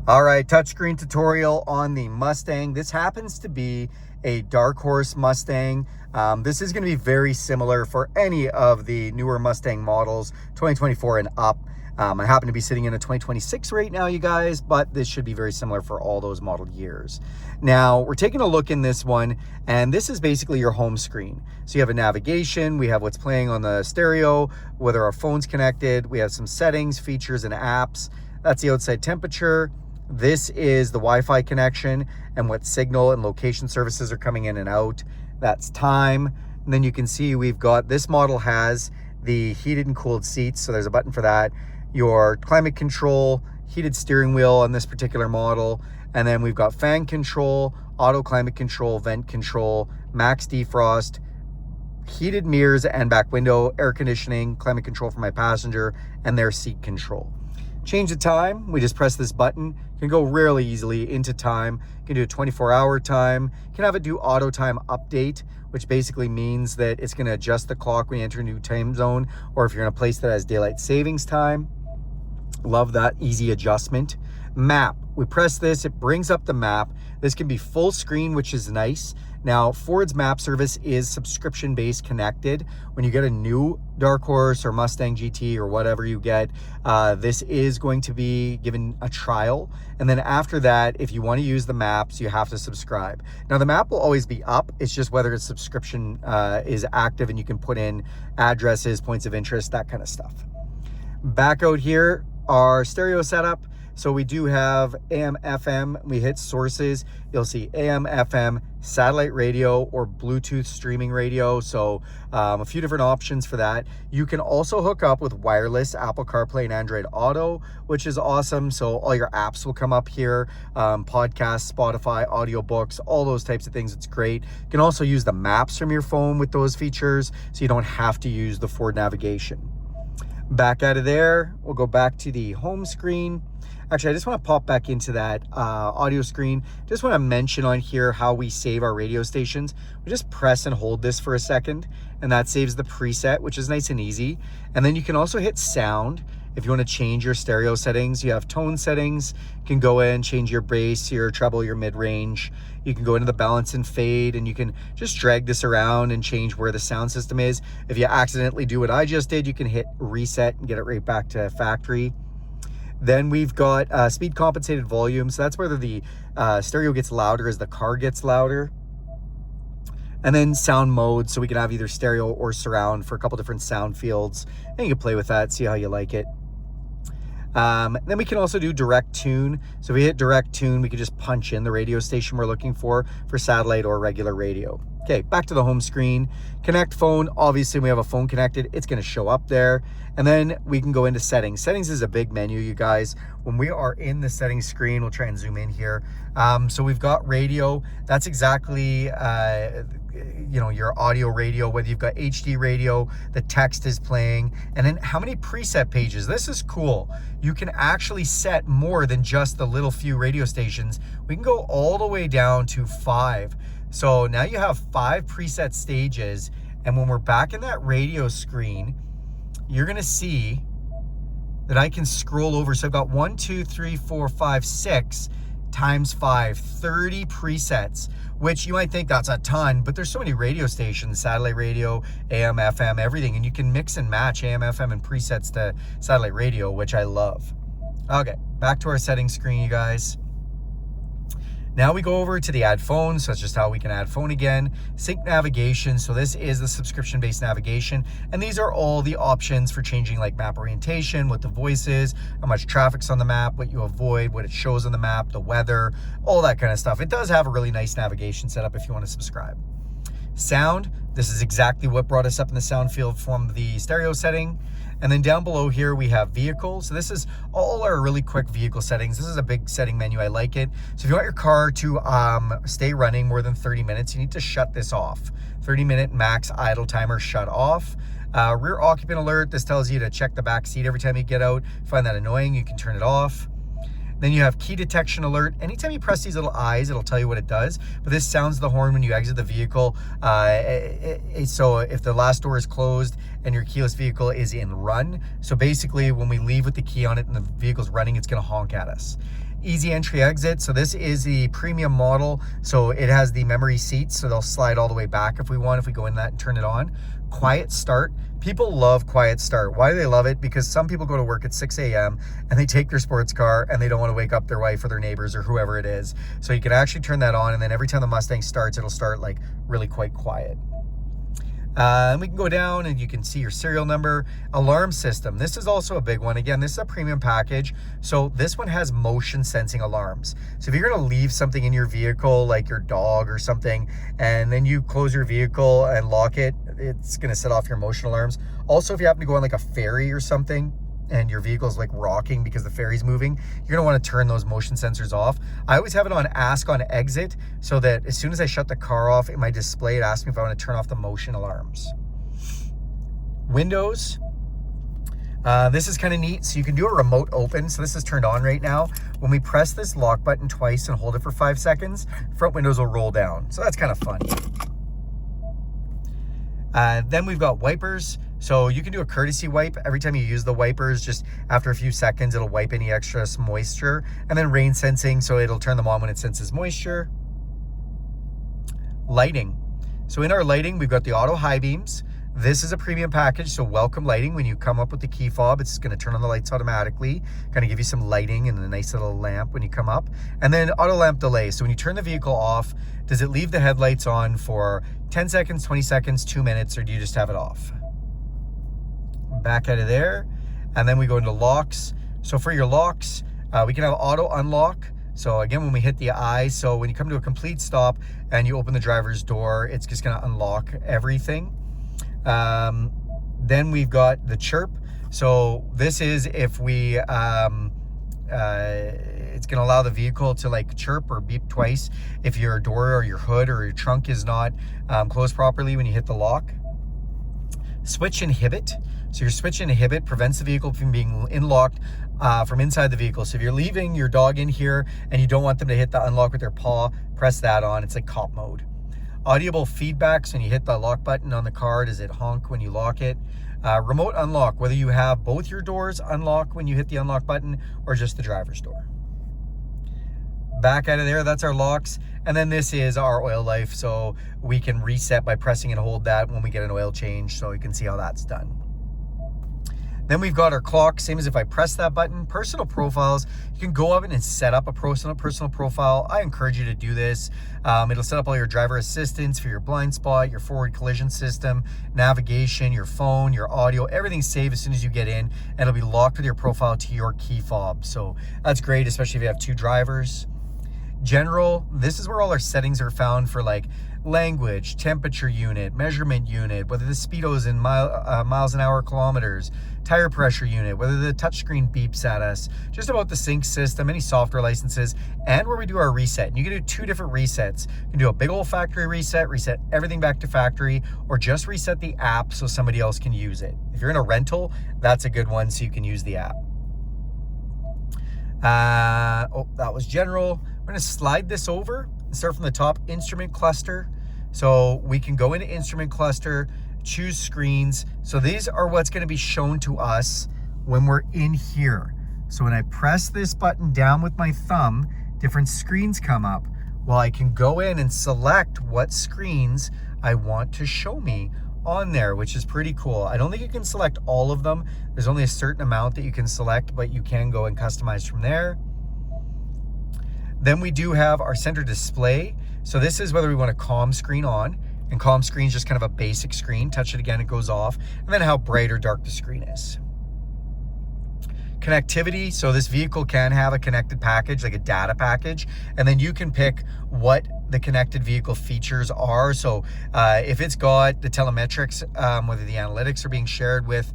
All right, touchscreen tutorial on the Mustang. This happens to be a dark horse Mustang. This is going to be very similar for any of the newer Mustang models, 2024 and up. I happen to be sitting in a 2026 right now, you guys, but this should be very similar for all those model years. Now, we're taking a look in this one, and this is basically your home screen. So you have a navigation, we have what's playing on the stereo, whether our phone's connected, we have some settings, features, and apps. That's the outside temperature. This is the Wi-Fi connection and what signal and location services are coming in and out. That's time. And then you can see we've got, this model has the heated and cooled seats, so there's a button for that. Your climate control, heated steering wheel on this particular model. And then we've got fan control, auto climate control, vent control, max defrost, heated mirrors and back window, air conditioning, climate control for my passenger, and their seat control. Change the time, we just press this button. You can go really easily into time. You can do a 24-hour time. You can have it do auto time update, which basically means that it's gonna adjust the clock when you enter a new time zone, or if you're in a place that has daylight savings time. Love that easy adjustment. Map, we press this, it brings up the map. This can be full screen, which is nice. Now, Ford's map service is subscription-based connected. When you get a new Dark Horse or Mustang GT or whatever you get, this is going to be given a trial. And then after that, if you want to use the maps, you have to subscribe. Now, the map will always be up. It's just whether its subscription is active, and you can put in addresses, points of interest, that kind of stuff. Back out here, our stereo setup. So we do have AM, FM, we hit sources, you'll see AM, FM, satellite radio, or Bluetooth streaming radio. So a few different options for that. You can also hook up with wireless Apple CarPlay and Android Auto, which is awesome. So all your apps will come up here, podcasts, Spotify, audiobooks, all those types of things. It's great. You can also use the maps from your phone with those features, so you don't have to use the Ford navigation. Back out of there, we'll go back to the home screen. Actually, I just want to pop back into that audio screen. Just want to mention on here how we save our radio stations. We just press and hold this for a second, and that saves the preset, which is nice and easy. And then you can also hit sound. If you want to change your stereo settings, you have tone settings. You can go in, change your bass, your treble, your mid-range. You can go into the balance and fade, and you can just drag this around and change where the sound system is. If you accidentally do what I just did, you can hit reset and get it right back to factory. Then we've got speed compensated volume. So that's whether the stereo gets louder as the car gets louder. And then sound mode. So we can have either stereo or surround for a couple different sound fields. And you can play with that, see how you like it. Then we can also do direct tune. So if we hit direct tune, we can just punch in the radio station we're looking for satellite or regular radio. Okay, back to the home screen. Connect phone. Obviously, we have a phone connected. It's going to show up there. And then we can go into settings. Settings is a big menu, you guys. When we are in the settings screen, we'll try and zoom in here. So we've got radio. That's exactly, your audio radio, whether you've got HD radio, the text is playing, and then how many preset pages. This is cool. You can actually set more than just the little few radio stations. We can go all the way down to 5. So now you have 5 preset stages, and when we're back in that radio screen, you're gonna see that I can scroll over. So I've got 1, 2, 3, 4, 5, 6 times 5, 30 presets, which you might think that's a ton, but there's so many radio stations, satellite radio, AM, FM, everything, and you can mix and match AM, FM, and presets to satellite radio, which I love. Okay, back to our settings screen, you guys. Now we go over to the add phone, so that's just how we can add phone again. Sync navigation, so this is the subscription-based navigation, and these are all the options for changing like map orientation, what the voice is, how much traffic's on the map, what you avoid, what it shows on the map, the weather, all that kind of stuff. It does have a really nice navigation setup if you want to subscribe. Sound, this is exactly what brought us up in the sound field from the stereo setting. And then down below here, we have vehicle. So this is all our really quick vehicle settings. This is a big setting menu. I like it. So if you want your car to stay running more than 30 minutes, you need to shut this off. 30-minute max idle timer shut off. Rear occupant alert. This tells you to check the back seat every time you get out. If you find that annoying, you can turn it off. Then you have key detection alert. Anytime you press these little eyes, it'll tell you what it does. But this sounds the horn when you exit the vehicle. So if the last door is closed and your keyless vehicle is in run, so basically when we leave with the key on it and the vehicle's running, it's gonna honk at us. Easy entry exit. So this is the premium model. So it has the memory seats, so they'll slide all the way back if we want, if we go in that and turn it on. Quiet start. People love quiet start. Why do they love it? Because some people go to work at 6 a.m. and they take their sports car and they don't want to wake up their wife or their neighbors or whoever it is. So you can actually turn that on, and then every time the Mustang starts, it'll start like really quite quiet. And we can go down and you can see your serial number. Alarm system. This is also a big one. Again, this is a premium package. So this one has motion sensing alarms. So if you're going to leave something in your vehicle, like your dog or something, and then you close your vehicle and lock it, it's going to set off your motion alarms. Also, if you happen to go on like a ferry or something, and your vehicle's like rocking because the ferry's moving, you're gonna want to turn those motion sensors off. I always have it on ask on exit, so that as soon as I shut the car off, in my display, it asks me if I want to turn off the motion alarms. Windows. This is kind of neat. So you can do a remote open. So this is turned on right now. When we press this lock button twice and hold it for 5 seconds, front windows will roll down. So that's kind of fun. Then we've got wipers. So you can do a courtesy wipe. Every time you use the wipers, just after a few seconds, it'll wipe any extra moisture. And then rain sensing, so it'll turn them on when it senses moisture. Lighting. So in our lighting, we've got the auto high beams. This is a premium package, so welcome lighting. When you come up with the key fob, it's going to turn on the lights automatically, kind of give you some lighting and a nice little lamp when you come up. And then auto lamp delay. So when you turn the vehicle off, does it leave the headlights on for 10 seconds, 20 seconds, 2 minutes, or do you just have it off? Back out of there, and then we go into locks. So for your locks, we can have auto unlock. So again, when we hit the I, so when you come to a complete stop and you open the driver's door, it's just going to unlock everything. Then we've got the chirp. So this is if we it's going to allow the vehicle to like chirp or beep twice if your door or your hood or your trunk is not closed properly when you hit the lock. Switch inhibit. So your switch inhibit prevents the vehicle from being locked from inside the vehicle. So if you're leaving your dog in here and you don't want them to hit the unlock with their paw, press that on. It's like cop mode. Audible feedback. So when you hit the lock button on the car, does it honk when you lock it? Remote unlock, whether you have both your doors unlock when you hit the unlock button or just the driver's door. Back out of there, that's our locks. And then this is our oil life. So we can reset by pressing and hold that when we get an oil change. So you can see how that's done. Then we've got our clock, same as if I press that button. Personal profiles, you can go up and set up a personal profile. I encourage you to do this. It'll set up all your driver assistance for your blind spot, your forward collision system, navigation, your phone, your audio, everything's saved as soon as you get in, and it'll be locked with your profile to your key fob. So that's great, especially if you have 2 drivers. General, this is where all our settings are found for like language, temperature unit, measurement unit, whether the speedo is in miles an hour, kilometers, tire pressure unit, whether the touchscreen beeps at us, just about the sync system, any software licenses, and where we do our reset. And you can do 2 different resets. You can do a big old factory reset everything back to factory, or just reset the app so somebody else can use it. If you're in a rental, that's a good one, so you can use the app. That was general. We're going to slide this over and start from the top, instrument cluster. So we can go into instrument cluster, choose screens. So these are what's going to be shown to us when we're in here. So when I press this button down with my thumb, different screens come up. Well, I can go in and select what screens I want to show me on there, which is pretty cool. I don't think you can select all of them. There's only a certain amount that you can select, but you can go and customize from there. Then we do have our center display. So this is whether we want a calm screen on, and calm screen is just kind of a basic screen. Touch it again, it goes off. And then how bright or dark the screen is. Connectivity, so this vehicle can have a connected package, like a data package, and then you can pick what the connected vehicle features are. So if it's got the telemetrics, whether the analytics are being shared with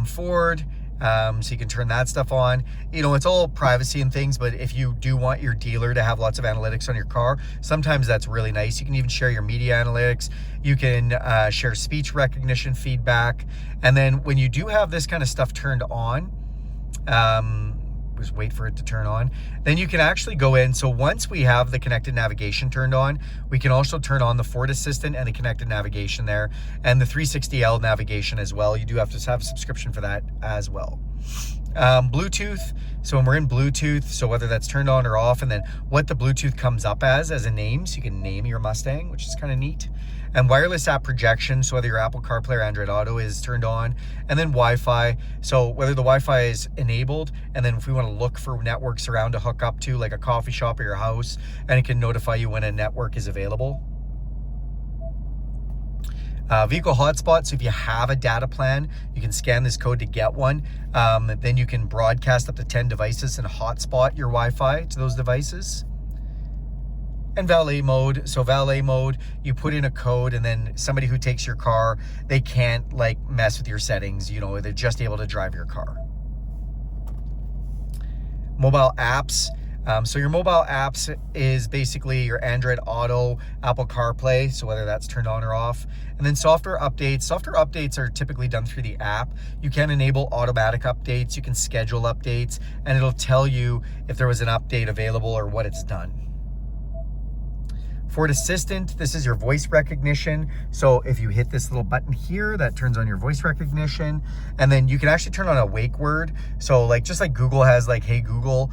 Ford, so you can turn that stuff on. You know, it's all privacy and things, but if you do want your dealer to have lots of analytics on your car, sometimes that's really nice. You can even share your media analytics. You can share speech recognition feedback. And then when you do have this kind of stuff turned on, just wait for it to turn on, then you can actually go in. So once we have the connected navigation turned on, we can also turn on the Ford Assistant and the connected navigation there, and the 360L navigation as well. You do have to have a subscription for that as well. Bluetooth. So when we're in Bluetooth, so whether that's turned on or off, and then what the Bluetooth comes up as a name, so you can name your Mustang, which is kind of neat. And wireless app projection, so whether your Apple CarPlay or Android Auto is turned on, and then Wi-Fi, so whether the Wi-Fi is enabled, and then if we want to look for networks around to hook up to, like a coffee shop or your house, and it can notify you when a network is available. Vehicle hotspot, so if you have a data plan, you can scan this code to get one. Then you can broadcast up to 10 devices and hotspot your Wi-Fi to those devices. And valet mode, so valet mode, you put in a code, and then somebody who takes your car, they can't like mess with your settings, you know, they're just able to drive your car. Mobile apps. So your mobile apps is basically your Android Auto, Apple CarPlay, so whether that's turned on or off. And then software updates. Software updates are typically done through the app. You can enable automatic updates, you can schedule updates, and it'll tell you if there was an update available or what it's done. Ford Assistant, this is your voice recognition. So if you hit this little button here, that turns on your voice recognition. And then you can actually turn on a wake word. So like, just like Google has like, hey Google,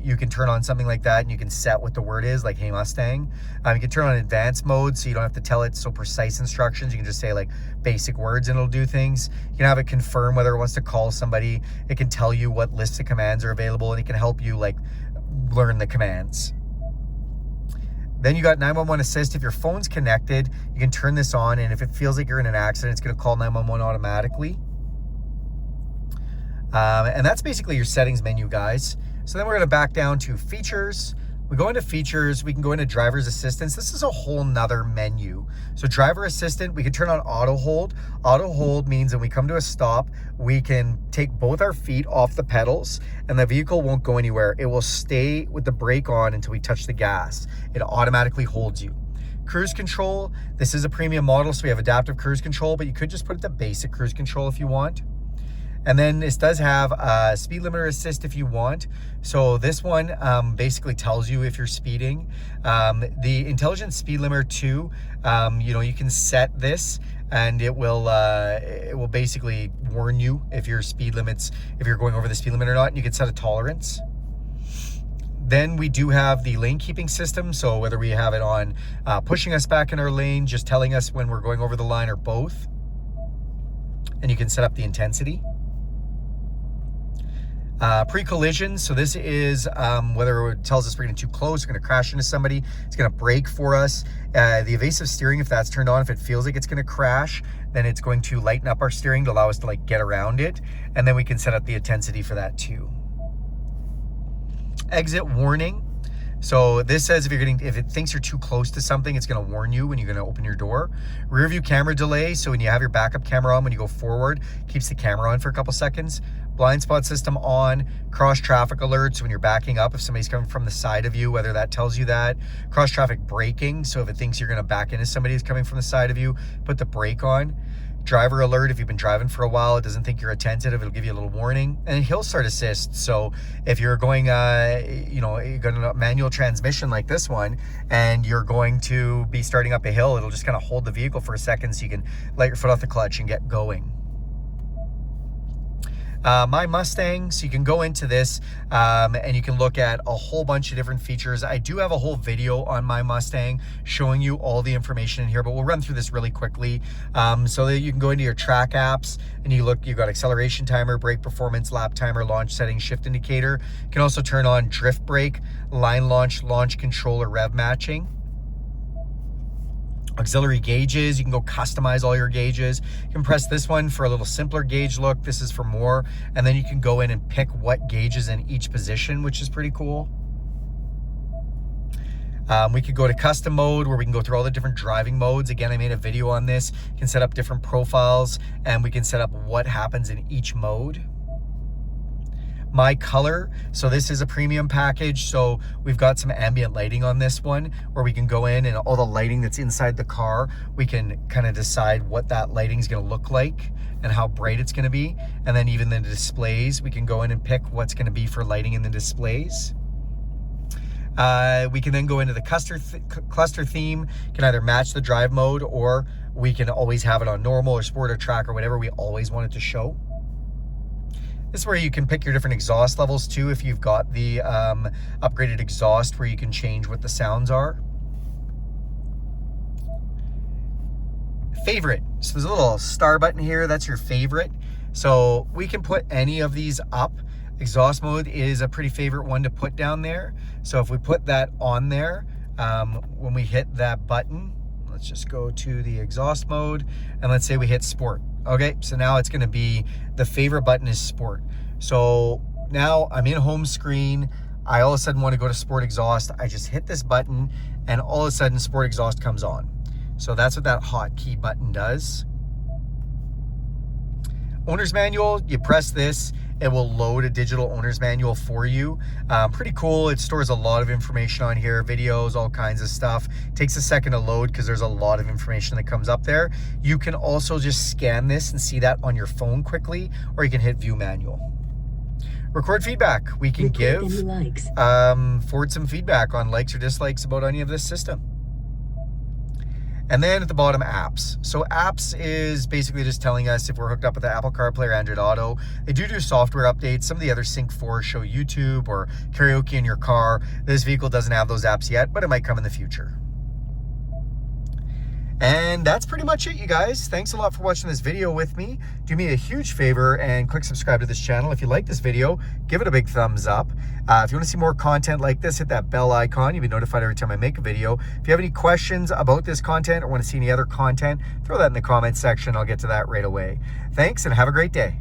you can turn on something like that and you can set what the word is, like, hey Mustang. You can turn on advanced mode, so you don't have to tell it so precise instructions. You can just say like basic words and it'll do things. You can have it confirm whether it wants to call somebody. It can tell you what lists of commands are available, and it can help you like learn the commands. Then you got 911 assist. If your phone's connected, you can turn this on, and if it feels like you're in an accident, it's going to call 911 automatically. And that's basically your settings menu, guys. So then we're going to back down to features. We go into features, we can go into driver's assistance. This is a whole nother menu. So driver assistant, we can turn on auto hold. Auto hold means when we come to a stop, we can take both our feet off the pedals and the vehicle won't go anywhere. It will stay with the brake on until we touch the gas. It automatically holds you. Cruise control, this is a premium model, so we have adaptive cruise control, but you could just put it to basic cruise control if you want. And then this does have speed limiter assist if you want. So this one basically tells you if you're speeding. The intelligent speed limiter 2, you know, you can set this and it will basically warn you if your speed limits, if you're going over the speed limit or not, and you can set a tolerance. Then we do have the lane keeping system. So whether we have it on pushing us back in our lane, just telling us when we're going over the line, or both. And you can set up the intensity. Pre-collision, so this is whether it tells us we're getting too close, we're going to crash into somebody, it's going to brake for us. The evasive steering, if that's turned on, if it feels like it's going to crash, then it's going to lighten up our steering to allow us to like get around it, and then we can set up the intensity for that too. Exit warning. So this says if it thinks you're too close to something, it's going to warn you when you're going to open your door. Rear view camera delay. So when you have your backup camera on, when you go forward, keeps the camera on for a couple seconds. Blind spot system on. Cross traffic alerts when you're backing up, if somebody's coming from the side of you, whether that tells you that. Cross traffic braking. So if it thinks you're going to back into somebody who's coming from the side of you, put the brake on. Driver alert, if you've been driving for a while, it doesn't think you're attentive, it'll give you a little warning. And hill start assist, so if you're going you know, you're going to a manual transmission like this one and you're going to be starting up a hill, it'll just kind of hold the vehicle for a second so you can let your foot off the clutch and get going. MyMustang, so you can go into this and you can look at a whole bunch of different features. I do have a whole video on MyMustang showing you all the information in here, but we'll run through this really quickly. So that you can go into your track apps and you've got acceleration timer, brake performance, lap timer, launch settings, shift indicator. You can also turn on drift brake, line launch, launch control, or rev matching. Auxiliary gauges, you can go customize all your gauges. You can press this one for a little simpler gauge look. This is for more. And then you can go in and pick what gauge is in each position, which is pretty cool. We could go to custom mode where we can go through all the different driving modes. Again, I made a video on this. You can set up different profiles and we can set up what happens in each mode. MyColor, so this is a premium package, so we've got some ambient lighting on this one where we can go in and all the lighting that's inside the car, we can kind of decide what that lighting is going to look like and how bright it's going to be. And then even the displays, we can go in and pick what's going to be for lighting in the displays. We can then go into the cluster theme, can either match the drive mode or we can always have it on normal or sport or track or whatever we always want it to show. This is where you can pick your different exhaust levels too, if you've got the upgraded exhaust where you can change what the sounds are. Favorite. So there's a little star button here. That's your favorite. So we can put any of these up. Exhaust mode is a pretty favorite one to put down there. So if we put that on there, when we hit that button, let's just go to the exhaust mode and let's say we hit sport. Okay, so now it's going to be the favorite button is sport. So now I'm in home screen. I all of a sudden want to go to sport exhaust. I just hit this button and all of a sudden sport exhaust comes on. So that's what that hotkey button does. Owner's manual, you press this, it will load a digital owner's manual for you. Pretty cool. It stores a lot of information on here, videos, all kinds of stuff. Takes a second to load because there's a lot of information that comes up there. You can also just scan this and see that on your phone quickly, or you can hit view manual. Record feedback. We can give Ford some feedback on likes or dislikes about any of this system. And then at the bottom, apps. So apps is basically just telling us if we're hooked up with the Apple CarPlay or Android Auto. They do software updates. Some of the other Sync 4 show YouTube or karaoke in your car. This vehicle doesn't have those apps yet, but it might come in the future. And that's pretty much it, you guys. Thanks a lot for watching this video with me. Do me a huge favor and click subscribe to this channel. If you like this video, give it a big thumbs up. If you want to see more content like this, hit that bell icon. You'll be notified every time I make a video. If you have any questions about this content or want to see any other content, throw that in the comments section. I'll get to that right away. Thanks and have a great day.